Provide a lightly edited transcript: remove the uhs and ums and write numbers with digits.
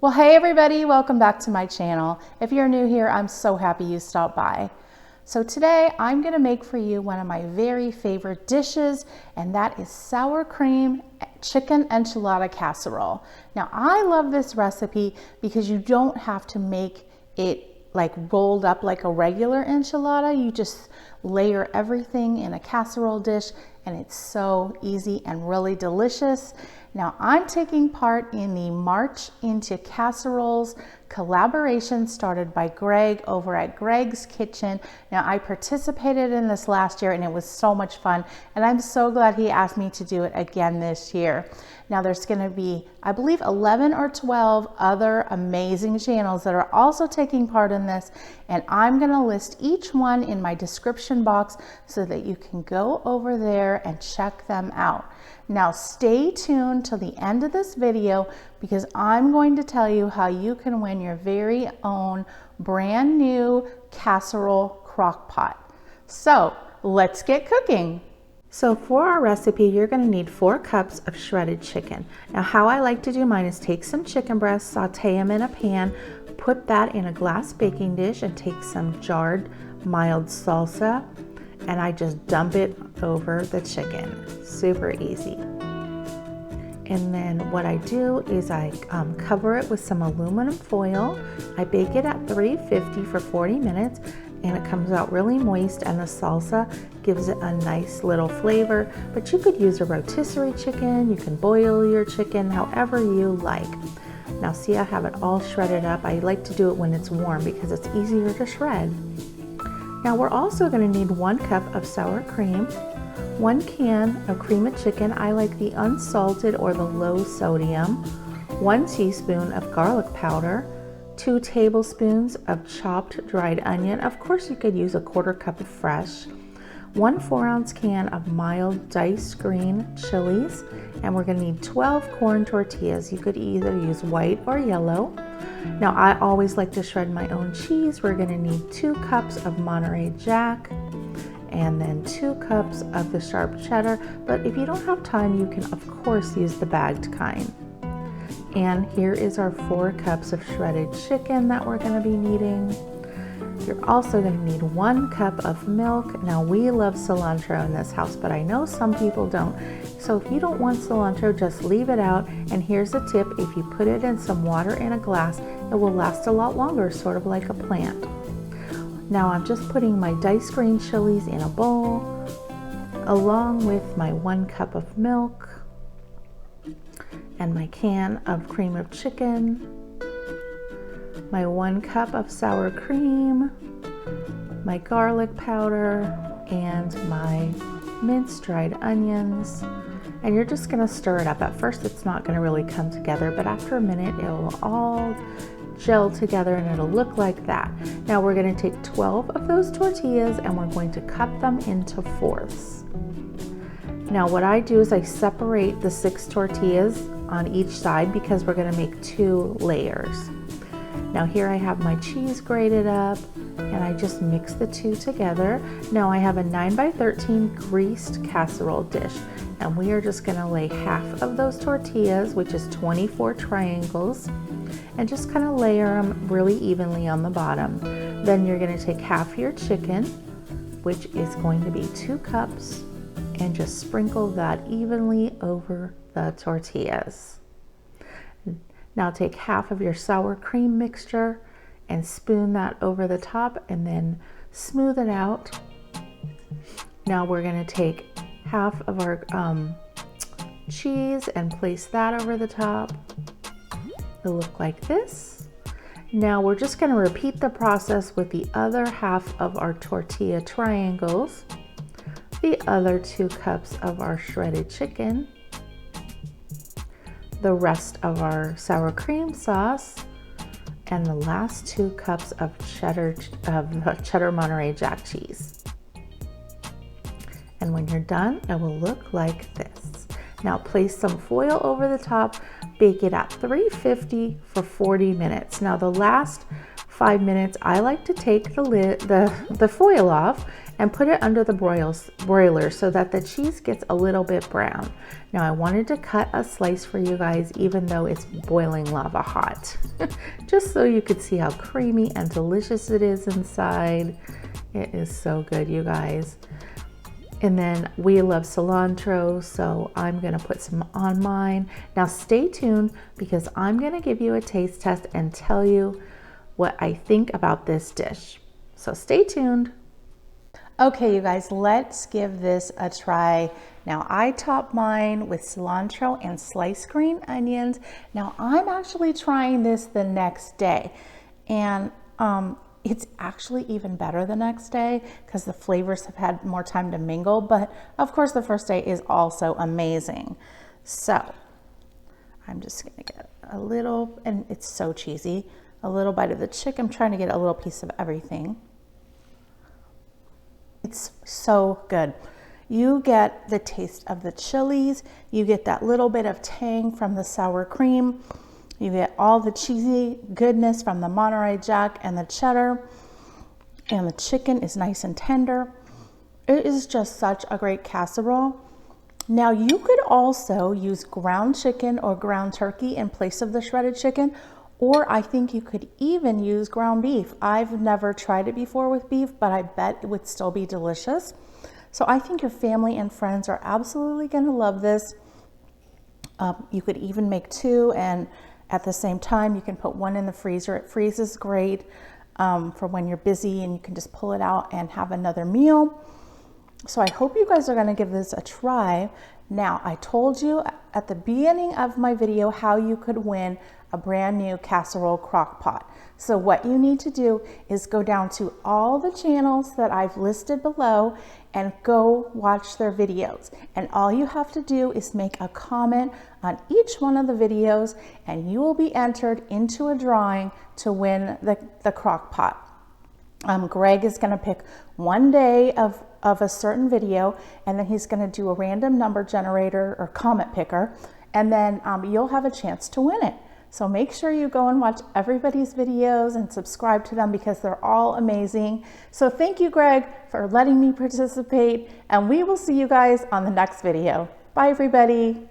Well, hey everybody, welcome back to my channel. If you're new here, I'm so happy you stopped by. So today I'm gonna make for you one of my very favorite dishes, and that is sour cream chicken enchilada casserole. Now I love this recipe because you don't have to make it like rolled up like a regular enchilada. You just layer everything in a casserole dish and it's so easy and really delicious. Now I'm taking part in the March into Casseroles collaboration started by Greg over at Greg's Kitchen. Now I participated in this last year and it was so much fun, and I'm so glad he asked me to do it again this year. Now there's going to be, I believe, 11 or 12 other amazing channels that are also taking part in this, and I'm going to list each one in my description box so that you can go over there and check them out. Now stay tuned till the end of this video because I'm going to tell you how you can win your very own brand new casserole crock pot. So let's get cooking. So for our recipe, you're going to need 4 cups of shredded chicken. Now how I like to do mine is take some chicken breasts, saute them in a pan, put that in a glass baking dish, and take some jarred mild salsa, and I just dump it over the chicken. Super easy. And then what I do is I cover it with some aluminum foil. I bake it at 350 for 40 minutes, and it comes out really moist, and the salsa gives it a nice little flavor. But you could use a rotisserie chicken, you can boil your chicken however you like. Now see, I have it all shredded up. I like to do it when it's warm because it's easier to shred. Now we're also going to need 1 cup of sour cream, 1 can of cream of chicken. I like the unsalted or the low sodium, 1 teaspoon of garlic powder, 2 tablespoons of chopped dried onion. Of course you could use a 1/4 cup of fresh, 1 4-ounce can of mild diced green chilies, and we're going to need 12 corn tortillas. You could either use white or yellow. Now I always like to shred my own cheese. We're going to need 2 cups of Monterey Jack, and then 2 cups of the Sharp Cheddar, but if you don't have time, you can of course use the bagged kind. And here is our 4 cups of shredded chicken that we're going to be needing. You're also going to need 1 cup of milk. Now we love cilantro in this house, but I know some people don't. So if you don't want cilantro, just leave it out. And here's a tip: if you put it in some water in a glass, it will last a lot longer, sort of like a plant. Now I'm just putting my diced green chilies in a bowl, along with my 1 cup of milk and my can of cream of chicken, my 1 cup of sour cream, my garlic powder, and my minced dried onions. And you're just going to stir it up. At first it's not going to really come together, but after a minute it will all gel together and it'll look like that. Now we're going to take 12 of those tortillas and we're going to cut them into 4ths. Now what I do is I separate the 6 tortillas on each side because we're going to make 2 layers. Now here I have my cheese grated up, and I just mix the 2 together. Now I have a 9x13 greased casserole dish, and we are just going to lay half of those tortillas, which is 24 triangles, and just kind of layer them really evenly on the bottom. Then you're going to take half your chicken, which is going to be 2 cups, and just sprinkle that evenly over the tortillas. Now take half of your sour cream mixture and spoon that over the top and then smooth it out. Now we're going to take half of our cheese and place that over the top. It'll look like this. Now we're just going to repeat the process with the other half of our tortilla triangles, the other 2 cups of our shredded chicken, the rest of our sour cream sauce, and the last 2 cups of cheddar Monterey Jack cheese. And when you're done, it will look like this. Now place some foil over the top, bake it at 350 for 40 minutes. Now the last 5 minutes, I like to take the foil off and put it under the broiler so that the cheese gets a little bit brown. Now I wanted to cut a slice for you guys even though it's boiling lava hot, just so you could see how creamy and delicious it is inside. It is so good, you guys. And then we love cilantro, so I'm gonna put some on mine. Now stay tuned because I'm gonna give you a taste test and tell you what I think about this dish. So stay tuned. Okay, you guys, let's give this a try. Now I top mine with cilantro and sliced green onions. Now I'm actually trying this the next day, and it's actually even better the next day because the flavors have had more time to mingle, but of course the first day is also amazing. So I'm just gonna get a little, and it's so cheesy, a little bite of the chicken. I'm trying to get a little piece of everything. It's so good. You get the taste of the chilies, you get that little bit of tang from the sour cream, you get all the cheesy goodness from the Monterey Jack and the cheddar, and the chicken is nice and tender. It is just such a great casserole. Now you could also use ground chicken or ground turkey in place of the shredded chicken, or I think you could even use ground beef. I've never tried it before with beef, but I bet it would still be delicious. So I think your family and friends are absolutely gonna love this. You could even make two, and at the same time, you can put one in the freezer. It freezes great for when you're busy and you can just pull it out and have another meal. So I hope you guys are gonna give this a try. Now, I told you at the beginning of my video how you could win a brand new casserole crock pot. So what you need to do is go down to all the channels that I've listed below and go watch their videos. And all you have to do is make a comment on each one of the videos and you will be entered into a drawing to win the crock pot. Greg is gonna pick one day of a certain video, and then he's gonna do a random number generator or comment picker, and then you'll have a chance to win it. So make sure you go and watch everybody's videos and subscribe to them because they're all amazing. So thank you, Greg, for letting me participate, and we will see you guys on the next video. Bye, everybody.